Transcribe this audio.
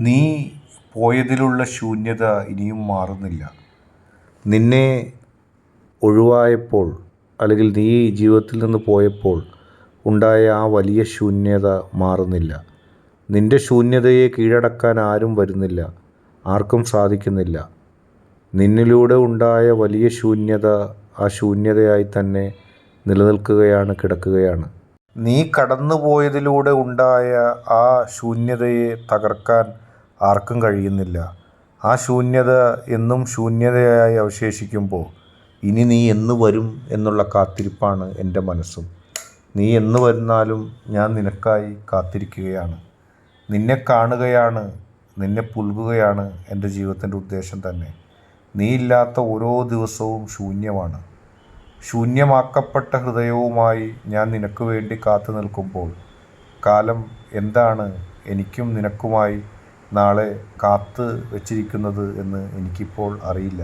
നീ പോയതിലുള്ള ശൂന്യത ഇനിയും മാറുന്നില്ല. നിന്നെ ഒഴിവായപ്പോൾ അല്ലെങ്കിൽ നീ ജീവിതത്തിൽ നിന്ന് പോയപ്പോൾ ഉണ്ടായ ആ വലിയ ശൂന്യത മാറുന്നില്ല. നിൻ്റെ ശൂന്യതയെ കീഴടക്കാൻ ആരും വരുന്നില്ല, ആർക്കും സാധിക്കുന്നില്ല. നിന്നിലൂടെ ഉണ്ടായ വലിയ ശൂന്യത ആ ശൂന്യതയായി തന്നെ നിലനിൽക്കുകയാണ്, കിടക്കുകയാണ്. നീ കടന്നുപോയതിലൂടെ ഉണ്ടായ ആ ശൂന്യതയെ തകർക്കാൻ ആർക്കും കഴിയുന്നില്ല. ആ ശൂന്യത എന്നും ശൂന്യതയായി അവശേഷിക്കുമ്പോൾ ഇനി നീ എന്ന് വരും എന്നുള്ള കാത്തിരിപ്പാണ് എൻ്റെ മനസ്സും. നീ എന്ന് വരുന്നാലും ഞാൻ നിനക്കായി കാത്തിരിക്കുകയാണ്. നിന്നെ കാണുകയാണ്, നിന്നെ പുൽകുകയാണ് എൻ്റെ ജീവിതത്തിൻ്റെ ഉദ്ദേശം തന്നെ. നീ ഇല്ലാത്ത ഓരോ ദിവസവും ശൂന്യമാണ്. ശൂന്യമാക്കപ്പെട്ട ഹൃദയവുമായി ഞാൻ നിനക്ക് വേണ്ടി കാത്തു നിൽക്കുമ്പോൾ കാലം എന്താണ് എനിക്കും നിനക്കുമായി നാളെ കാത്ത് വച്ചിരിക്കുന്നത് എന്ന് എനിക്കിപ്പോൾ അറിയില്ല.